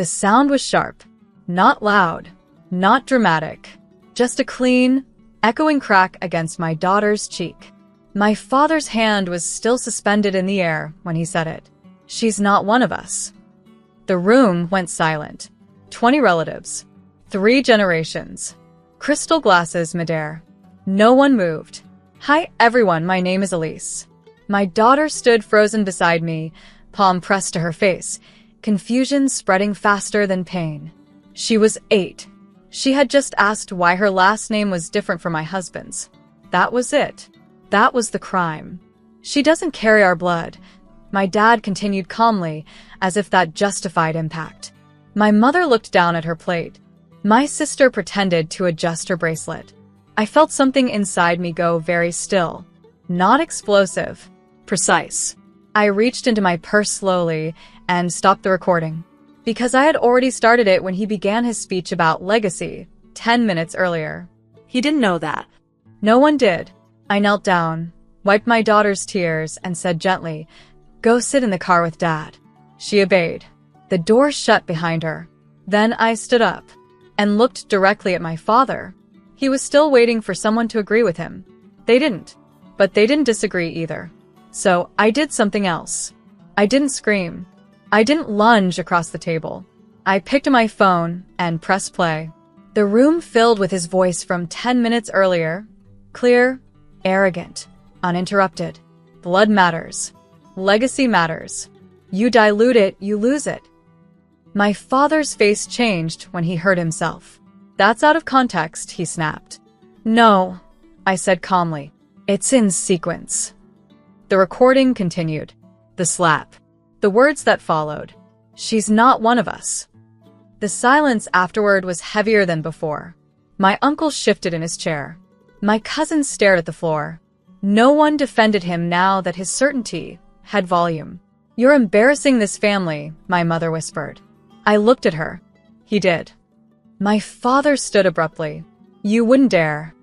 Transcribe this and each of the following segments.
The sound was sharp, not loud, not dramatic, just a clean, echoing crack against my daughter's cheek. My father's hand was still suspended in the air when he said it. She's not one of us. The room went silent. 20 relatives. 3 generations. Crystal glasses midair. No one moved. Hi everyone, my name is Elise. My daughter stood frozen beside me, palm pressed to her face, confusion spreading faster than pain. She was 8. She had just asked why her last name was different from my husband's. That was it. That was the crime. She doesn't carry our blood. My dad continued calmly, as if that justified impact. My mother looked down at her plate. My sister pretended to adjust her bracelet. I felt something inside me go very still. Not explosive. Precise. I reached into my purse slowly and stopped the recording. Because I had already started it when he began his speech about legacy, 10 minutes earlier. He didn't know that. No one did. I knelt down, wiped my daughter's tears, and said gently, "Go sit in the car with Dad." She obeyed. The door shut behind her. Then I stood up and looked directly at my father. He was still waiting for someone to agree with him. They didn't, but they didn't disagree either. So I did something else. I didn't scream. I didn't lunge across the table. I picked up my phone and pressed play. The room filled with his voice from 10 minutes earlier. Clear, arrogant, uninterrupted. Blood matters. Legacy matters. You dilute it, you lose it. My father's face changed when he heard himself. That's out of context, he snapped. No, I said calmly. It's in sequence. The recording continued. The slap. The words that followed. She's not one of us. The silence afterward was heavier than before. My uncle shifted in his chair. My cousin stared at the floor. No one defended him now that his certainty had volume. You're embarrassing this family, my mother whispered. I looked at her. He did. My father stood abruptly. You wouldn't dare.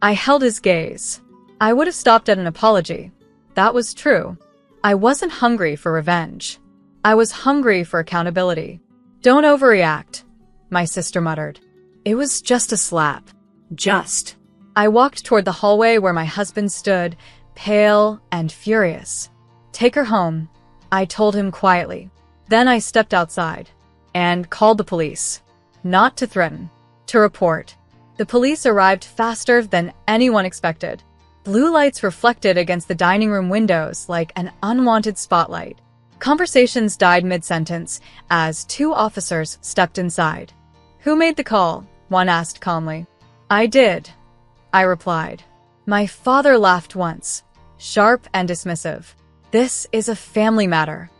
I held his gaze. I would have stopped at an apology. That was true. I wasn't hungry for revenge. I was hungry for accountability. Don't overreact, my sister muttered. It was just a slap. Just. I walked toward the hallway where my husband stood, pale and furious. Take her home, I told him quietly. Then I stepped outside and called the police. Not to threaten, to report. The police arrived faster than anyone expected. Blue lights reflected against the dining room windows like an unwanted spotlight. Conversations died mid-sentence as 2 officers stepped inside. Who made the call? One asked calmly. I did, I replied. My father laughed once, sharp and dismissive. This is a family matter.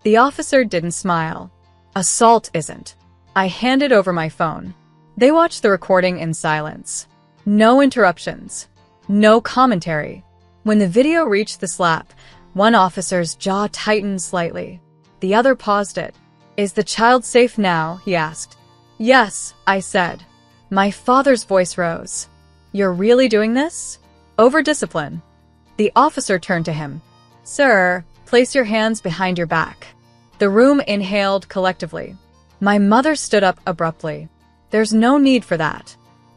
The officer didn't smile. Assault isn't. I handed over my phone. They watched the recording in silence. No interruptions. No commentary. When the video reached the slap, one officer's jaw tightened slightly. The other paused it. Is the child safe now? He asked. Yes, I said. My father's voice rose. You're really doing this? Over discipline. The officer turned to him. Sir, place your hands behind your back. The room inhaled collectively. My mother stood up abruptly. There's no need for that.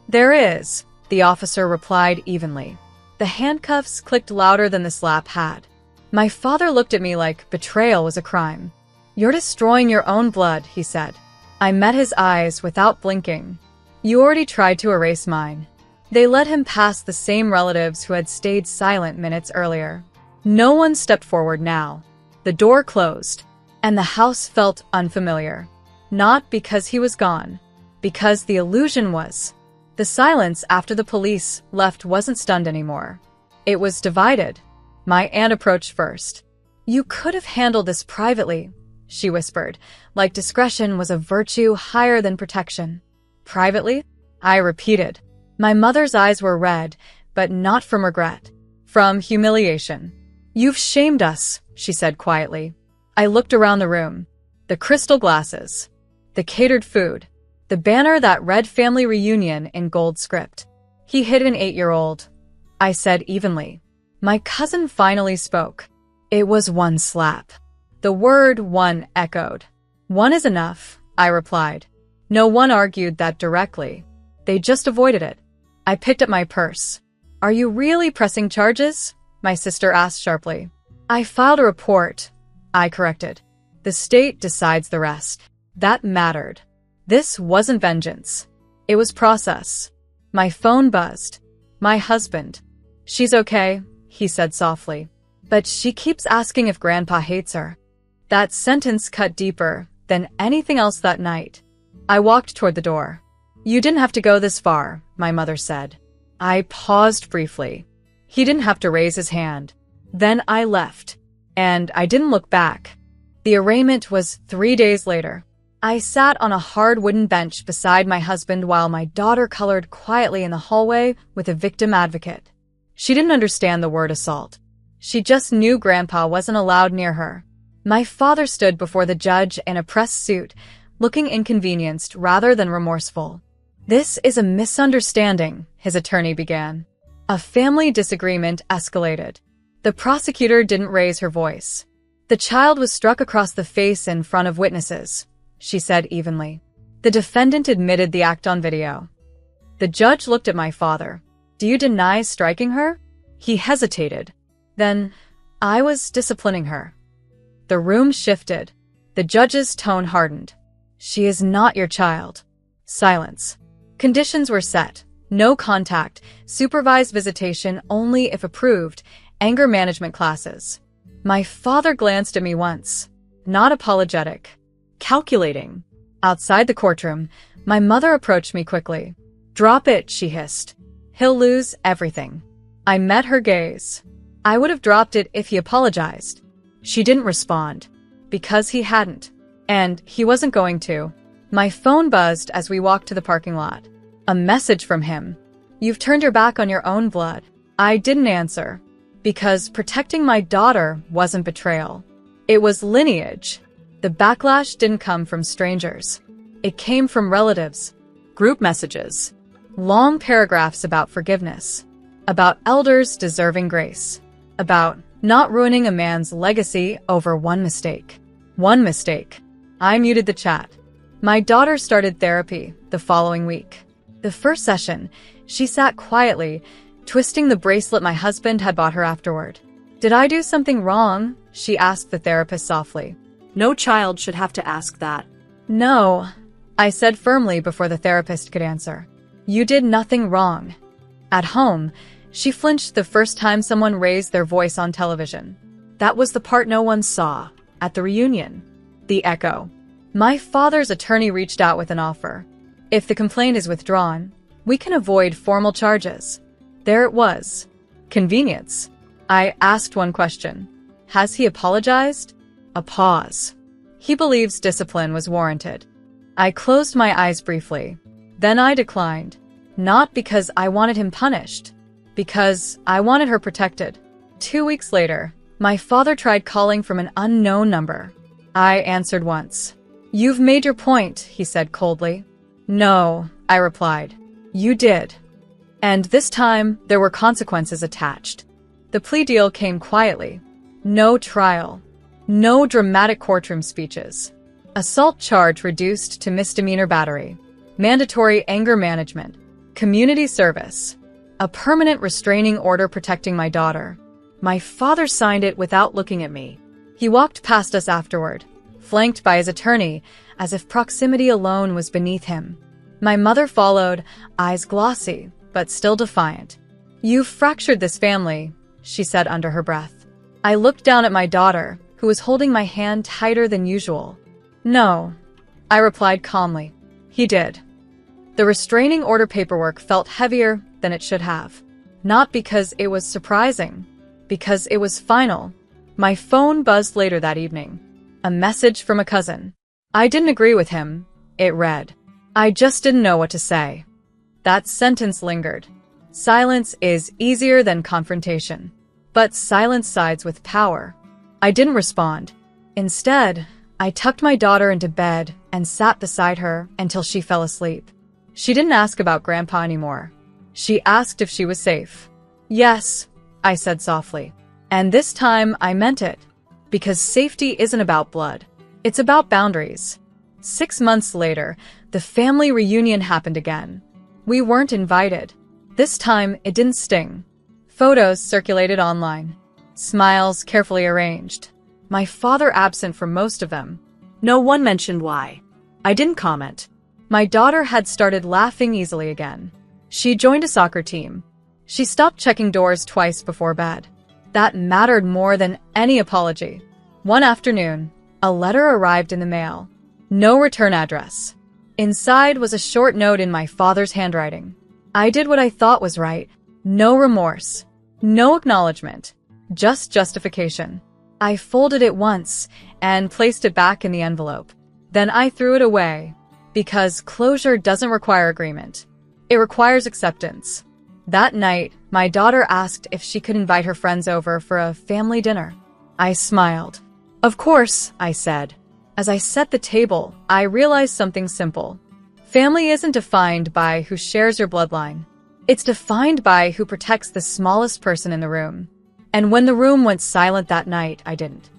There is, the officer replied evenly. The handcuffs clicked louder than the slap had. My father looked at me like betrayal was a crime. You're destroying your own blood, he said. I met his eyes without blinking. You already tried to erase mine. They let him pass the same relatives who had stayed silent minutes earlier. No one stepped forward now. The door closed, and the house felt unfamiliar. Not because he was gone, because the illusion was. The silence after the police left wasn't stunned anymore. It was divided. My aunt approached first. You could have handled this privately, she whispered, like discretion was a virtue higher than protection. Privately? I repeated. My mother's eyes were red, but not from regret. From humiliation. You've shamed us, she said quietly. I looked around the room. The crystal glasses. The catered food. The banner that read family reunion in gold script. He hit an 8-year-old. I said evenly. My cousin finally spoke. It was one slap. The word one echoed. One is enough, I replied. No one argued that directly. They just avoided it. I picked up my purse. Are you really pressing charges? My sister asked sharply. I filed a report, I corrected. The state decides the rest. That mattered. This wasn't vengeance. It was process. My phone buzzed. My husband. She's okay, he said softly. But she keeps asking if Grandpa hates her. That sentence cut deeper than anything else that night. I walked toward the door. You didn't have to go this far, my mother said. I paused briefly. He didn't have to raise his hand. Then I left. And I didn't look back. The arraignment was 3 days later. I sat on a hard wooden bench beside my husband while my daughter colored quietly in the hallway with a victim advocate. She didn't understand the word assault. She just knew Grandpa wasn't allowed near her. My father stood before the judge in a press suit, looking inconvenienced rather than remorseful. This is a misunderstanding, his attorney began. A family disagreement escalated. The prosecutor didn't raise her voice. The child was struck across the face in front of witnesses, she said evenly. The defendant admitted the act on video. The judge looked at my father. Do you deny striking her? He hesitated. Then, I was disciplining her. The room shifted. The judge's tone hardened. She is not your child. Silence. Conditions were set. No contact, supervised visitation only if approved, anger management classes. My father glanced at me once. Not apologetic. Calculating. Outside the courtroom, my mother approached me quickly. Drop it, she hissed. He'll lose everything. I met her gaze. I would have dropped it if he apologized. She didn't respond. Because he hadn't. And he wasn't going to. My phone buzzed as we walked to the parking lot. A message from him. You've turned your back on your own blood. I didn't answer. Because protecting my daughter wasn't betrayal. It was lineage. The backlash didn't come from strangers. It came from relatives. Group messages. Long paragraphs about forgiveness. About elders deserving grace. About not ruining a man's legacy over one mistake. One mistake. I muted the chat. My daughter started therapy the following week. The first session, she sat quietly, twisting the bracelet my husband had bought her afterward. Did I do something wrong? She asked the therapist softly. No child should have to ask that. No, I said firmly before the therapist could answer. You did nothing wrong. At home, she flinched the first time someone raised their voice on television. That was the part no one saw. At the reunion. The echo. My father's attorney reached out with an offer. If the complaint is withdrawn, we can avoid formal charges. There it was. Convenience. I asked one question. Has he apologized? A pause. He believes discipline was warranted. I closed my eyes briefly. Then I declined. Not because I wanted him punished. Because I wanted her protected. 2 weeks later, my father tried calling from an unknown number. I answered once. You've made your point, he said coldly. No, I replied. You did. And this time, there were consequences attached. The plea deal came quietly. No trial. No dramatic courtroom speeches. Assault charge reduced to misdemeanor battery. Mandatory anger management. Community service. A permanent restraining order protecting my daughter. My father signed it without looking at me. He walked past us afterward, flanked by his attorney, as if proximity alone was beneath him. My mother followed, eyes glossy, but still defiant. You've fractured this family, she said under her breath. I looked down at my daughter, who was holding my hand tighter than usual. No, I replied calmly. He did. The restraining order paperwork felt heavier than it should have. Not because it was surprising, because it was final. My phone buzzed later that evening. A message from a cousin. I didn't agree with him, it read. I just didn't know what to say. That sentence lingered. Silence is easier than confrontation. But silence sides with power. I didn't respond. Instead, I tucked my daughter into bed and sat beside her until she fell asleep. She didn't ask about Grandpa anymore. She asked if she was safe. Yes, I said softly. And this time I meant it. Because safety isn't about blood. It's about boundaries. 6 months later, the family reunion happened again. We weren't invited. This time, it didn't sting. Photos circulated online. Smiles carefully arranged. My father absent from most of them. No one mentioned why. I didn't comment. My daughter had started laughing easily again. She joined a soccer team. She stopped checking doors twice before bed. That mattered more than any apology. One afternoon, a letter arrived in the mail. No return address. Inside was a short note in my father's handwriting. I did what I thought was right. No remorse. No acknowledgement. Just justification. I folded it once and placed it back in the envelope. Then I threw it away, because closure doesn't require agreement. It requires acceptance. That night, my daughter asked if she could invite her friends over for a family dinner. I smiled. Of course, I said. As I set the table, I realized something simple. Family isn't defined by who shares your bloodline. It's defined by who protects the smallest person in the room. And when the room went silent that night, I didn't.